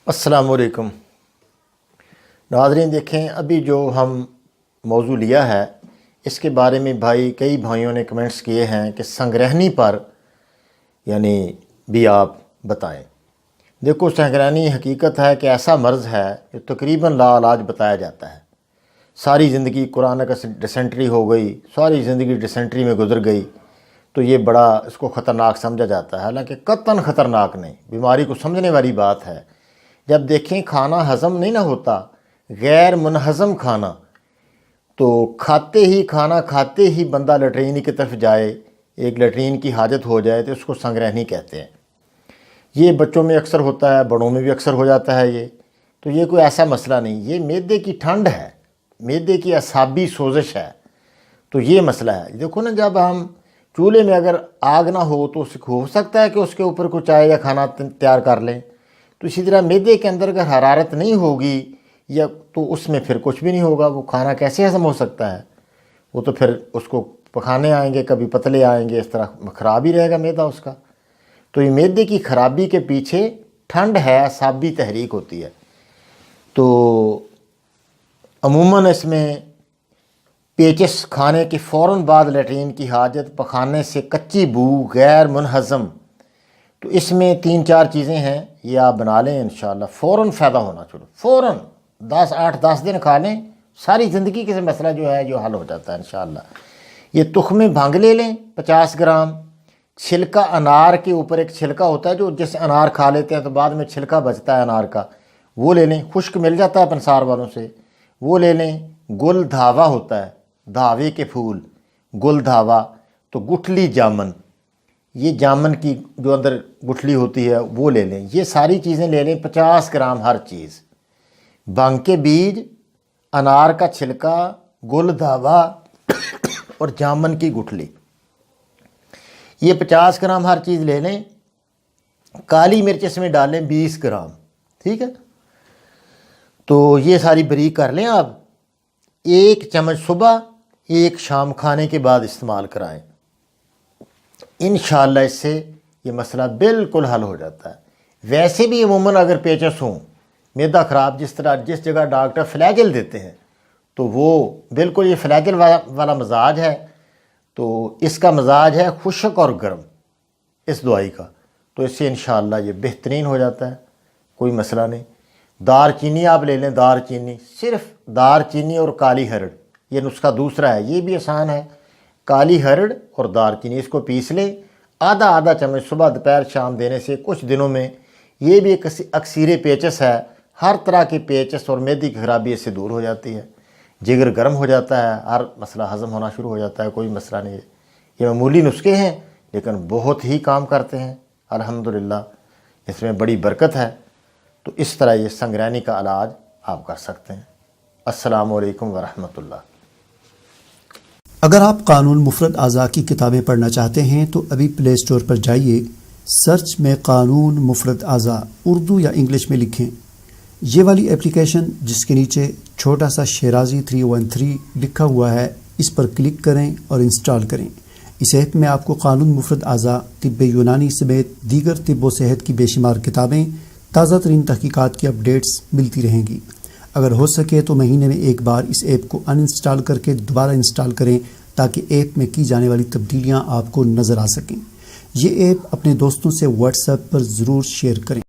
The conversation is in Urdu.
السلام علیکم ناظرین، دیکھیں ابھی جو ہم موضوع لیا ہے اس کے بارے میں کئی بھائیوں نے کمنٹس کیے ہیں کہ سنگرہنی پر یعنی بھی آپ بتائیں۔ دیکھو، سنگرہنی حقیقت ہے کہ ایسا مرض ہے جو تقریباً لا علاج بتایا جاتا ہے۔ ساری زندگی قرآن کا ڈسینٹری ہو گئی، ساری زندگی ڈسینٹری میں گزر گئی تو یہ بڑا اس کو خطرناک سمجھا جاتا ہے، حالانکہ قطعاً خطرناک نہیں، بیماری کو سمجھنے والی بات ہے۔ جب دیکھیں کھانا ہضم نہیں نہ ہوتا، غیر منہضم کھانا، تو کھانا کھاتے ہی بندہ لیٹرین کی طرف جائے، ایک لیٹرین کی حاجت ہو جائے تو اس کو سنگرہنی کہتے ہیں۔ یہ بچوں میں اکثر ہوتا ہے، بڑوں میں بھی اکثر ہو جاتا ہے تو یہ کوئی ایسا مسئلہ نہیں، یہ معدے کی ٹھنڈ ہے، معدے کی اعصابی سوزش ہے، تو یہ مسئلہ ہے۔ دیکھو نا، جب ہم چولہے میں اگر آگ نہ ہو تو ہو سکتا ہے کہ اس کے اوپر کچھ چائے یا کھانا تیار کر لیں، تو اسی طرح معدے کے اندر اگر حرارت نہیں ہوگی یا تو اس میں پھر کچھ بھی نہیں ہوگا، وہ کھانا کیسے ہضم ہو سکتا ہے؟ وہ تو پھر اس کو پکانے آئیں گے، کبھی پتلے آئیں گے، اس طرح خراب ہی رہے گا معدہ اس کا۔ تو یہ معدے کی خرابی کے پیچھے ٹھنڈ ہے، اعصابی تحریک ہوتی ہے۔ تو عموماً اس میں پیچس کھانے کے فوراً بعد لیٹرین کی حاجت، پخانے سے کچی بو، غیر منہضم، تو اس میں 3-4 چیزیں ہیں، یہ آپ بنا لیں انشاءاللہ فوراً فائدہ ہونا شروع، فوراً 8-10 دن کھا لیں، ساری زندگی کے مسئلہ جو ہے جو حل ہو جاتا ہے انشاءاللہ۔ یہ تخم بھنگ لے لیں 50 گرام، چھلکا انار کے اوپر ایک چھلکا ہوتا ہے، جو جس انار کھا لیتے ہیں تو بعد میں چھلکا بچتا ہے انار کا، وہ لے لیں، خشک مل جاتا ہے پنسار والوں سے، وہ لے لیں۔ گل دھاوا ہوتا ہے، دھاوے کے پھول، گل دھاوا، تو گٹھلی جامن، یہ جامن کی جو اندر گٹھلی ہوتی ہے وہ لے لیں۔ یہ ساری چیزیں لے لیں 50 گرام ہر چیز، بھنگ کے بیج، انار کا چھلکا، گل دھاوا اور جامن کی گٹھلی، یہ 50 گرام ہر چیز لے لیں۔ کالی مرچ اس میں ڈالیں 20 گرام، ٹھیک ہے؟ تو یہ ساری بریک کر لیں آپ، 1 چمچ صبح 1 شام کھانے کے بعد استعمال کرائیں، انشاءاللہ اس سے یہ مسئلہ بالکل حل ہو جاتا ہے۔ ویسے بھی عموماً اگر پیچس ہوں، معدہ خراب، جس جگہ ڈاکٹر فلیجل دیتے ہیں تو وہ بالکل یہ فلیجل والا مزاج ہے، تو اس کا مزاج ہے خشک اور گرم اس دوائی کا، تو اس سے انشاءاللہ یہ بہترین ہو جاتا ہے، کوئی مسئلہ نہیں۔ دار چینی آپ لے لیں، دار چینی، صرف دار چینی اور کالی ہرڑ، یہ نسخہ دوسرا ہے، یہ بھی آسان ہے۔ کالی ہرڑ اور دار چینی اس کو پیس لیں، آدھا چمچ صبح دوپہر شام دینے سے کچھ دنوں میں یہ بھی ایک اکثیر پیچس ہے، ہر طرح کے پیچس اور معدے کی خرابی اس سے دور ہو جاتی ہے، جگر گرم ہو جاتا ہے، ہر مسئلہ ہضم ہونا شروع ہو جاتا ہے، کوئی مسئلہ نہیں ہے۔ یہ معمولی نسخے ہیں لیکن بہت ہی کام کرتے ہیں الحمدللہ، اس میں بڑی برکت ہے۔ تو اس طرح یہ سنگرہنی کا علاج آپ کر سکتے ہیں۔ السلام علیکم ورحمۃ اللہ۔ اگر آپ قانون مفرد اعضاء کی کتابیں پڑھنا چاہتے ہیں تو ابھی پلے اسٹور پر جائیے، سرچ میں قانون مفرد اعضاء اردو یا انگلش میں لکھیں۔ یہ والی اپلیکیشن جس کے نیچے چھوٹا سا شیرازی 313 لکھا ہوا ہے، اس پر کلک کریں اور انسٹال کریں۔ اس ایپ میں آپ کو قانون مفرد اعضاء، طب یونانی سمیت دیگر طب و صحت کی بے شمار کتابیں، تازہ ترین تحقیقات کی اپڈیٹس ملتی رہیں گی۔ اگر ہو سکے تو مہینے میں ایک بار اس ایپ کو ان انسٹال کر کے دوبارہ انسٹال کریں تاکہ ایپ میں کی جانے والی تبدیلیاں آپ کو نظر آ سکیں۔ یہ ایپ اپنے دوستوں سے واٹس ایپ پر ضرور شیئر کریں۔